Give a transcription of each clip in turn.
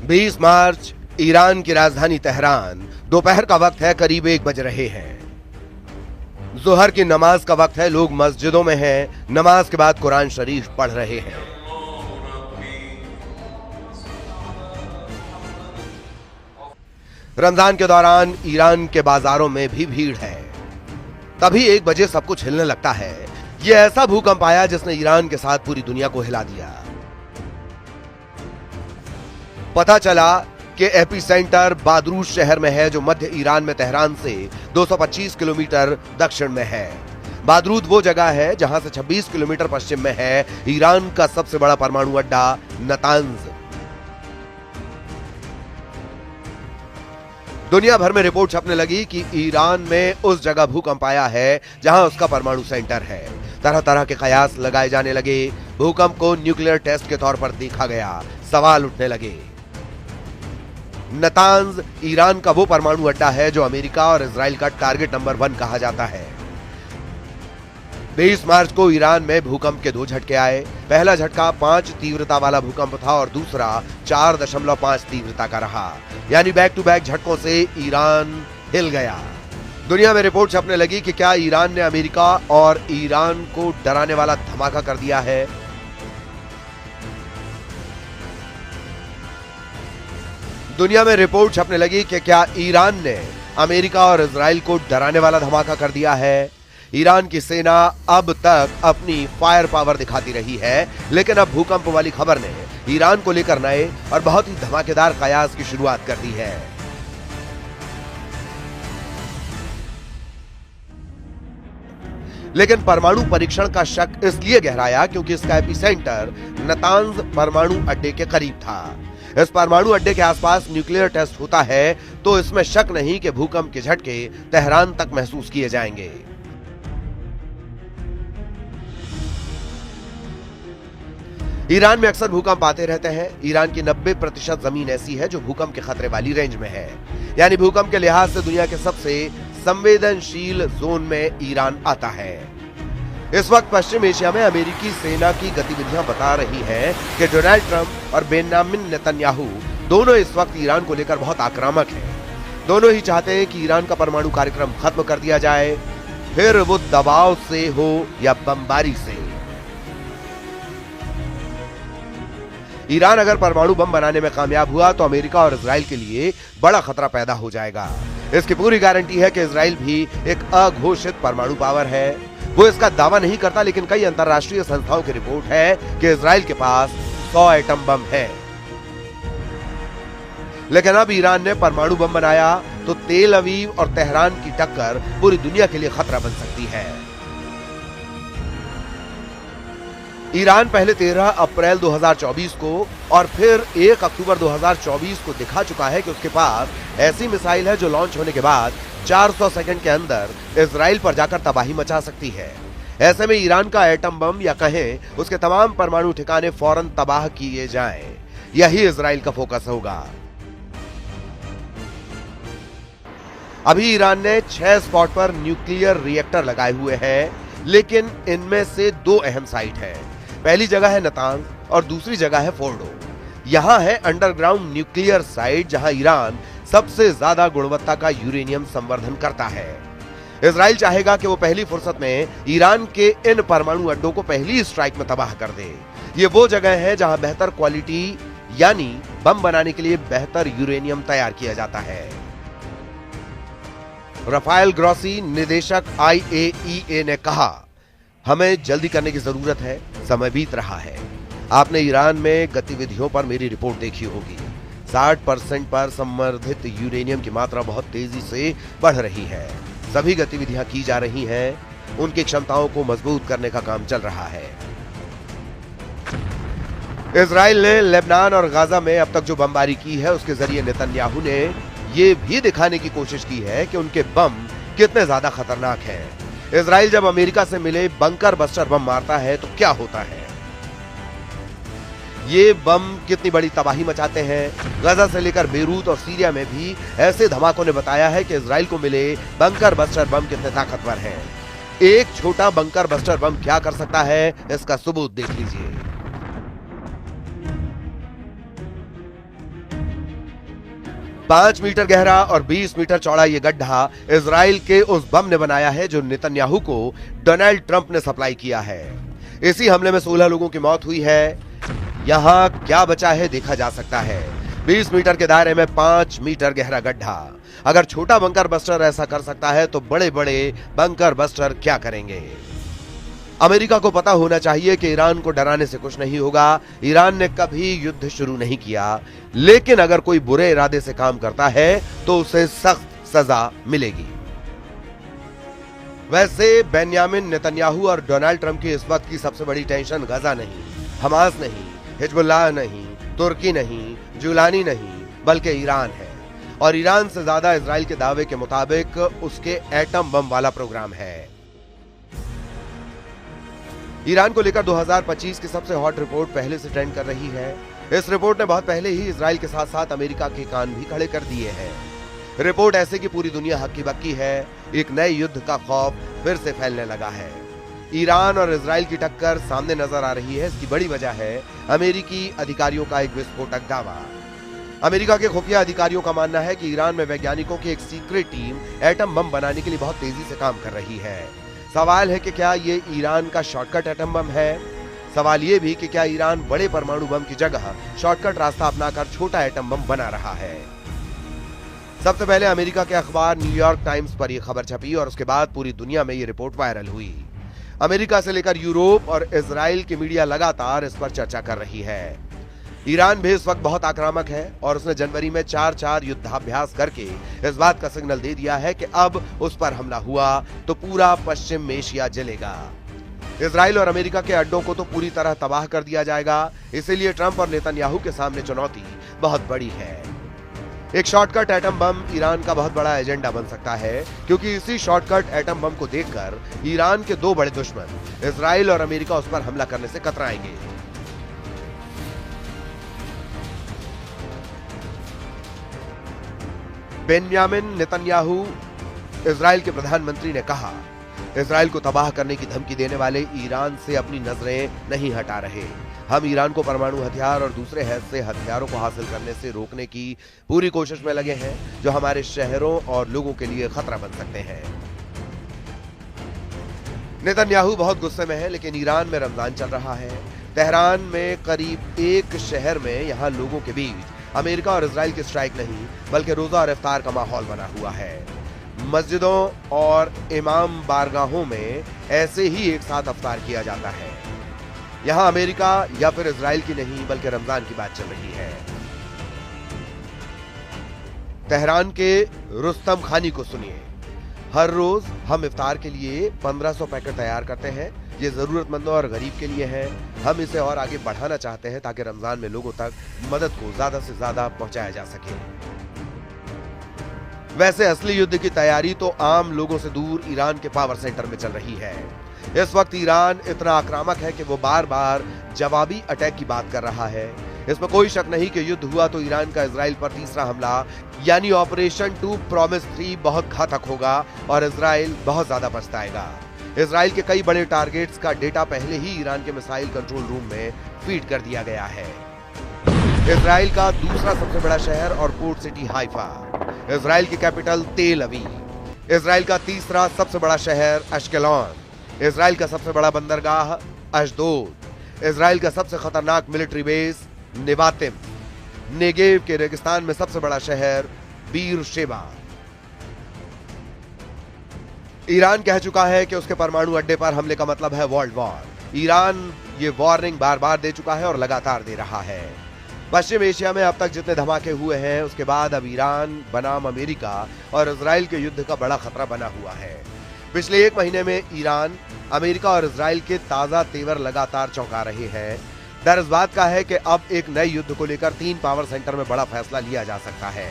20 मार्च Iran की राजधानी Tehran. दोपहर का वक्त है, करीब 1 बज रहे हैं। जोहर की नमाज का वक्त है। लोग मस्जिदों में हैं। नमाज के बाद कुरान शरीफ पढ़ रहे हैं। रमजान के दौरान ईरान के बाजारों में भी भीड़ है। तभी 1 बजे सब कुछ हिलने लगता है। यह ऐसा भूकंप आया जिसने ईरान के साथ पूरी दुनिया को हिला दिया। पता चला कि एपिसेंटर बादरूश शहर में है, जो मध्य ईरान में तेहरान से 225 किलोमीटर दक्षिण में है। बादरूद वो जगह है जहां से 26 किलोमीटर पश्चिम में है ईरान का सबसे बड़ा परमाणु अड्डा नतांज। दुनिया भर में रिपोर्ट छपने लगी कि ईरान में उस जगह भूकंप आया है जहां उसका परमाणु सेंटर है। तरह तरह के कयास लगाए जाने लगे। भूकंप को न्यूक्लियर टेस्ट के तौर पर देखा गया। सवाल उठने लगे। नतांज ईरान का वो परमाणु अड्डा है जो अमेरिका और इजराइल का टारगेट नंबर 1 कहा जाता है। 20 मार्च को ईरान में भूकंप के 2 झटके आए। पहला झटका 5 तीव्रता वाला भूकंप था और दूसरा 4.5 तीव्रता का रहा। यानी बैक टू बैक झटकों से ईरान हिल गया। दुनिया में रिपोर्ट छपने लगी कि क्या ईरान ने अमेरिका और ईरान को डराने वाला धमाका कर दिया है। दुनिया में रिपोर्ट छपने लगी कि क्या ईरान ने अमेरिका और इजराइल को डराने वाला धमाका कर दिया है। ईरान की सेना अब तक अपनी फायर पावर दिखाती रही है, लेकिन अब भूकंप वाली खबर ने ईरान को लेकर नए और बहुत ही धमाकेदार कयास की शुरुआत कर दी है। लेकिन परमाणु परीक्षण का शक इसलिए गहराया क्योंकि इसका एपिसेंटर नतांज परमाणु अड्डे के करीब था। इस परमाणु अड्डे के आसपास न्यूक्लियर टेस्ट होता है, तो इसमें शक नहीं कि भूकंप के झटके तेहरान तक महसूस किए जाएंगे। ईरान में अक्सर भूकंप आते रहते हैं। ईरान की 90% जमीन ऐसी है जो भूकंप के खतरे वाली रेंज में है। यानी भूकंप के लिहाज से दुनिया के सबसे संवेदनशील जोन में ईरान आता है। इस वक्त पश्चिम एशिया में अमेरिकी सेना की गतिविधियां बता रही हैं कि डोनाल्ड ट्रंप और बेंजामिन नेतन्याहू दोनों इस वक्त ईरान को लेकर बहुत आक्रामक हैं। दोनों ही चाहते हैं कि ईरान का परमाणु कार्यक्रम खत्म कर दिया जाए, फिर वो दबाव से हो या बमबारी से। ईरान अगर परमाणु बम बनाने में कामयाब हुआ तो अमेरिका और इजराइल के लिए बड़ा खतरा पैदा हो जाएगा। इसकी पूरी गारंटी है कि इजराइल भी एक अघोषित परमाणु पावर है। वो इसका दावा नहीं करता, लेकिन कई अंतरराष्ट्रीय संस्थाओं की रिपोर्ट है कि इजराइल के पास 100 एटम बम है। लेकिन अब ईरान ने परमाणु बम बनाया तो तेल अवीव और तेहरान की टक्कर पूरी दुनिया के लिए खतरा बन सकती है। ईरान पहले 13 अप्रैल 2024 को और फिर 1 अक्टूबर 2024 को दिखा चुका है कि उसके पास ऐसी मिसाइल है जो लॉन्च होने के बाद 400 सेकंड के अंदर इजराइल पर जाकर तबाही मचा सकती है। ऐसे में ईरान का एटम बम या कहें उसके तमाम परमाणु ठिकाने फौरन तबाह किए जाएं, यही इजराइल का फोकस होगा। अभी ईरान ने 6 स्पॉट पर न्यूक्लियर रिएक्टर लगाए हुए हैं, लेकिन इनमें से 2 अहम साइट है। पहली जगह है नतांज और दूसरी जगह है फोर्डो। यहां है अंडरग्राउंड न्यूक्लियर साइट जहां ईरान सबसे ज्यादा गुणवत्ता का यूरेनियम संवर्धन करता है। इजराइल चाहेगा कि वो पहली फुर्सत में ईरान के इन परमाणु अड्डों को पहली स्ट्राइक में तबाह कर दे। ये वो जगह है जहां बेहतर क्वालिटी यानी बम बनाने के लिए बेहतर यूरेनियम तैयार किया जाता है। राफेल ग्रॉसी, निदेशक IAEA ने कहा, हमें जल्दी करने की जरूरत है, समय बीत रहा है। आपने ईरान में गतिविधियों पर मेरी रिपोर्ट देखी होगी। 60% पर संवर्धित यूरेनियम की मात्रा बहुत तेजी से बढ़ रही है। सभी गतिविधियां की जा रही हैं। उनकी क्षमताओं को मजबूत करने का काम चल रहा है। इजराइल ने लेबनान और गाजा में अब तक जो बमबारी की है उसके जरिए नेतन्याहू ने यह भी दिखाने की कोशिश की है कि उनके बम कितने ज्यादा खतरनाक हैं। इजराइल जब अमेरिका से मिले बंकर बस्टर बम मारता है तो क्या होता है, ये बम कितनी बड़ी तबाही मचाते हैं। गाजा से लेकर बेरूत और सीरिया में भी ऐसे धमाकों ने बताया है कि इजराइल को मिले बंकर बस्टर बम कितने ताकतवर हैं। एक छोटा बंकर बस्टर बम क्या कर सकता है, इसका सबूत देख लीजिए। 5 मीटर गहरा और 20 मीटर चौड़ा ये गड्ढा इजराइल के उस बम ने बनाया है जो नेतन्याहू को डोनाल्ड ट्रंप ने सप्लाई किया है। इसी हमले में 16 लोगों की मौत हुई है। यहां क्या बचा है देखा जा सकता है। 20 मीटर के दायरे में 5 मीटर गहरा गड्ढा। अगर छोटा बंकर बस्टर ऐसा कर सकता है तो बड़े बड़े बंकर बस्टर क्या करेंगे। अमेरिका को पता होना चाहिए कि ईरान को डराने से कुछ नहीं होगा। ईरान ने कभी युद्ध शुरू नहीं किया, लेकिन अगर कोई बुरे इरादे से काम करता है तो उसे सख्त सजा मिलेगी। वैसे बेन्यामिन नेतन्याहू और डोनाल्ड ट्रंप की इस वक्त की सबसे बड़ी टेंशन गजा नहीं, हमास नहीं, हिजबुल्लाह नहीं, तुर्की नहीं, जुलानी नहीं, बल्कि ईरान है। और ईरान से ज्यादा इजराइल के दावे के मुताबिक उसके एटम बम वाला प्रोग्राम है। ईरान को लेकर 2025 की सबसे हॉट रिपोर्ट पहले से ट्रेंड कर रही है। इस रिपोर्ट ने बहुत पहले ही इजराइल के साथ साथ अमेरिका के कान भी खड़े कर दिए हैं। रिपोर्ट ऐसे कि पूरी दुनिया हक्की बक्की है। एक नए युद्ध का खौफ फिर से फैलने लगा है। ईरान और इजराइल की टक्कर सामने नजर आ रही है। इसकी बड़ी वजह है अमेरिकी अधिकारियों का एक विस्फोटक दावा। अमेरिका के खुफिया अधिकारियों का मानना है कि ईरान में वैज्ञानिकों की एक सीक्रेट टीम एटम बम बनाने के लिए बहुत तेजी से काम कर रही है। सवाल है कि क्या ये ईरान का शॉर्टकट एटम बम है। सवाल ये भी कि क्या ईरान बड़े परमाणु बम की जगह शॉर्टकट रास्ता अपनाकर छोटा एटम बम बना रहा है। सबसे पहले अमेरिका के अखबार न्यूयॉर्क टाइम्स पर यह खबर छपी और उसके बाद पूरी दुनिया में ये रिपोर्ट वायरल हुई। अमेरिका से लेकर यूरोप और इजराइल की मीडिया लगातार इस पर चर्चा कर रही है। ईरान भी इस वक्त बहुत आक्रामक है और उसने जनवरी में 4 युद्धाभ्यास करके इस बात का सिग्नल दे दिया है कि अब उस पर हमला हुआ तो पूरा पश्चिम एशिया जलेगा। इजराइल और अमेरिका के अड्डों को तो पूरी तरह तबाह कर दिया जाएगा। इसीलिए ट्रंप और नेतन्याहू के सामने चुनौती बहुत बड़ी है। एक शॉर्टकट एटम बम ईरान का बहुत बड़ा एजेंडा बन सकता है, क्योंकि इसी शॉर्टकट एटम बम को देखकर ईरान के दो बड़े दुश्मन इजराइल और अमेरिका उस पर हमला करने से कतराएंगे। बेन्यामिन नेतन्याहू इजराइल के प्रधानमंत्री ने कहा, इजराइल को तबाह करने की धमकी देने वाले ईरान से अपनी नजरें नहीं हटा रहे। हम ईरान को परमाणु हथियार और दूसरे हैज से हथियारों को हासिल करने से रोकने की पूरी कोशिश में लगे हैं, जो हमारे शहरों और लोगों के लिए खतरा बन सकते हैं। नेतन्याहू बहुत गुस्से में है, लेकिन ईरान में रमजान चल रहा है। तेहरान में करीब एक शहर में यहां लोगों के बीच अमेरिका और इजराइल की स्ट्राइक नहीं, बल्कि रोजा और इफ्तार का माहौल बना हुआ है। मस्जिदों और इमाम बारगाहों में ऐसे ही एक साथ इफ्तार किया जाता है। यहां अमेरिका या फिर इजराइल की नहीं, बल्कि रमजान की बात चल रही है। तेहरान के रुस्तम खानी को सुनिए। हर रोज हम इफ्तार के लिए 1500 पैकेट तैयार करते हैं। ये जरूरतमंदों और गरीब के लिए है। हम इसे और आगे बढ़ाना चाहते हैं ताकि रमजान में लोगों तक मदद को ज्यादा से ज्यादा पहुंचाया जा सके। वैसे असली युद्ध की तैयारी तो आम लोगों से दूर ईरान के पावर सेंटर में चल रही है। इस वक्त ईरान इतना आक्रामक है कि वो बार बार जवाबी अटैक की बात कर रहा है। इसमें कोई शक नहीं कि युद्ध हुआ तो ईरान का इजराइल पर तीसरा हमला यानी ऑपरेशन 2 प्रॉमिस 3 बहुत घातक होगा और इजराइल बहुत ज्यादा पछताएगा। इजराइल के कई बड़े टारगेट्स का डेटा पहले ही ईरान के मिसाइल कंट्रोल रूम में फीड कर दिया गया है। इजराइल का दूसरा सबसे बड़ा शहर और पोर्ट सिटी हाइफा, इजराइल की कैपिटल तेल अवीव, इजराइल का तीसरा सबसे बड़ा शहर अश्केलॉन, इजराइल का सबसे बड़ा बंदरगाह अशदोद, इजराइल का सबसे खतरनाक मिलिट्री बेस नेवातिम, नेगेव के रेगिस्तान में सबसे बड़ा शहर बीर शेबा। ईरान कह चुका है कि उसके परमाणु अड्डे पर हमले का मतलब है वर्ल्ड वॉर। ईरान ये वार्निंग बार बार दे चुका है और लगातार दे रहा है। पश्चिम एशिया में अब तक जितने धमाके हुए हैं, उसके बाद अब ईरान बनाम अमेरिका और इजराइल के युद्ध का बड़ा खतरा बना हुआ है। पिछले 1 महीने में ईरान, अमेरिका और इजराइल के ताजा तेवर लगातार चौंका रहे हैं। डर इस बात का है कि अब एक नए युद्ध को लेकर 3 पावर सेंटर में बड़ा फैसला लिया जा सकता है।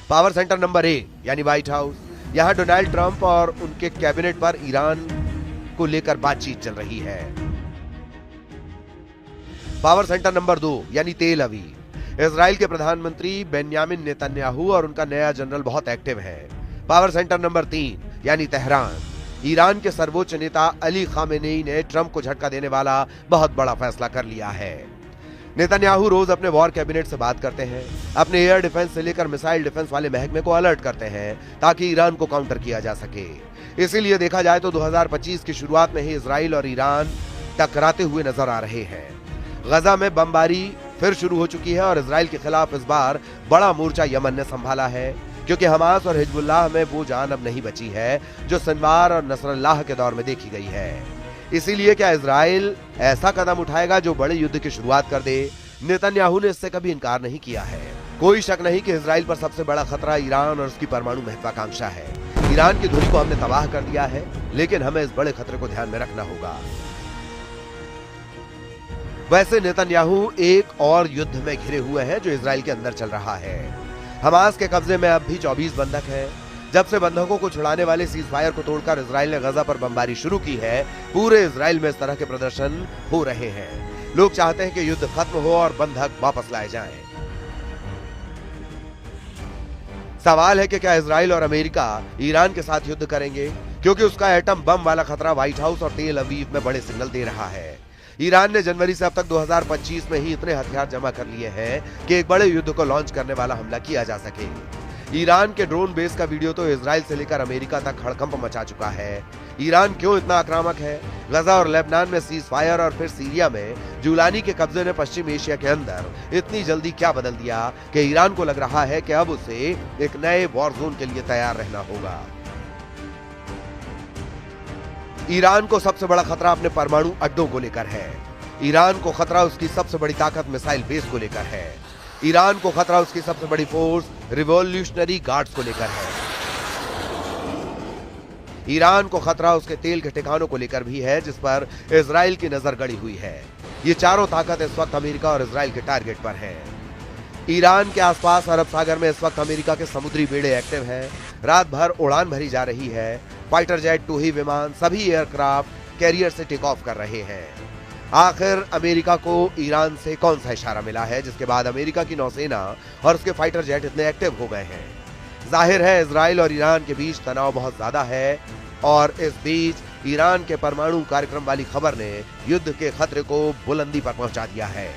पावर सेंटर नंबर 1 यानी व्हाइट हाउस, यहां डोनाल्ड ट्रंप और उनके कैबिनेट पर ईरान को लेकर बातचीत चल रही है। पावर सेंटर नंबर 2 यानी तेल अवीव, इजराइल के प्रधानमंत्री बेन्यामिन नेतन्याहू और उनका नया जनरल बहुत एक्टिव है। पावर सेंटर नंबर 3 यानी तेहरान, ईरान के सर्वोच्च नेता अली खामेनेई ने ट्रंप को झटका देने वाला बहुत बड़ा फैसला कर लिया है। नेतन्याहू रोज अपने वॉर कैबिनेट से बात करते हैं, अपने एयर डिफेंस से लेकर मिसाइल डिफेंस वाले महकमे को अलर्ट करते हैं ताकि ईरान को काउंटर किया जा सके। इसीलिए देखा जाए तो 2025 की शुरुआत में ही इजराइल और ईरान टकराते हुए नजर आ रहे हैं। गजा में बमबारी फिर शुरू हो चुकी है और इजराइल के खिलाफ इस बार बड़ा मोर्चा यमन ने संभाला है, क्योंकि हमास और हिजबुल्लाह में वो जान अब नहीं बची है जो सिनवार और नसरल्लाह के दौर में देखी गई है। इसीलिए क्या इजराइल ऐसा कदम उठाएगा जो बड़े युद्ध की शुरुआत कर दे? नेतन्याहू ने इससे कभी इनकार नहीं किया है। कोई शक नहीं कि इजराइल पर सबसे बड़ा खतरा ईरान और उसकी परमाणु महत्वाकांक्षा है। ईरान की धुरी को हमने तबाह कर दिया है, लेकिन हमें इस बड़े खतरे को ध्यान में रखना होगा। वैसे नेतन्याहू एक और युद्ध में घिरे हुए हैं जो इजराइल के अंदर चल रहा है। हमास के कब्जे में अब भी 24 बंधक हैं। जब से बंधकों को छुड़ाने वाले सीज फायर को तोड़कर इजराइल ने गजा पर बमबारी शुरू की है, पूरे इजराइल में इस तरह के प्रदर्शन हो रहे हैं। लोग चाहते हैं कि युद्ध खत्म हो और बंधक वापस लाए जाएं। सवाल है कि क्या इजराइल और अमेरिका ईरान के साथ युद्ध करेंगे, क्योंकि उसका एटम बम वाला खतरा व्हाइट हाउस और तेल अवीव में बड़े सिग्नल दे रहा है। ईरान ने जनवरी से अब तक 2025 में ही इतने हथियार जमा कर लिए हैं कि एक बड़े युद्ध को लॉन्च करने वाला हमला किया जा सके। ईरान के ड्रोन बेस का वीडियो तो इजराइल से लेकर अमेरिका तक हड़कंप मचा चुका है। ईरान क्यों इतना आक्रामक है? गजा और लेबनान में सीज फायर और फिर सीरिया में जुलानी के कब्जे ने पश्चिम एशिया के अंदर इतनी जल्दी क्या बदल दिया कि ईरान को लग रहा है कि अब उसे एक नए वॉर जोन के लिए तैयार रहना होगा। ईरान को सबसे बड़ा खतरा अपने परमाणु अड्डों को लेकर है। ईरान को खतरा उसकी सबसे बड़ी ताकत मिसाइल बेस को लेकर है। ईरान को खतरा उसकी सबसे बड़ी फोर्स रिवॉल्यूशनरी गार्ड्स को लेकर है। ईरान को खतरा उसके तेल के ठिकानों को लेकर भी है, जिस पर इजराइल की नजर गड़ी हुई है। ये चारों ताकत इस वक्त अमेरिका और इजराइल के टारगेट पर है। ईरान के आसपास अरब सागर में इस वक्त अमेरिका के समुद्री बेड़े एक्टिव हैं। रात भर उड़ान भरी जा रही है। फाइटर जेट, टूही विमान, सभी एयरक्राफ्ट कैरियर से टेक ऑफ कर रहे हैं। आखिर अमेरिका को ईरान से कौन सा इशारा मिला है जिसके बाद अमेरिका की नौसेना और उसके फाइटर जेट इतने एक्टिव हो गए हैं? जाहिर है इजराइल और ईरान के बीच तनाव बहुत ज्यादा है और इस बीच ईरान के परमाणु कार्यक्रम वाली खबर ने युद्ध के खतरे को बुलंदी पर पहुंचा दिया है।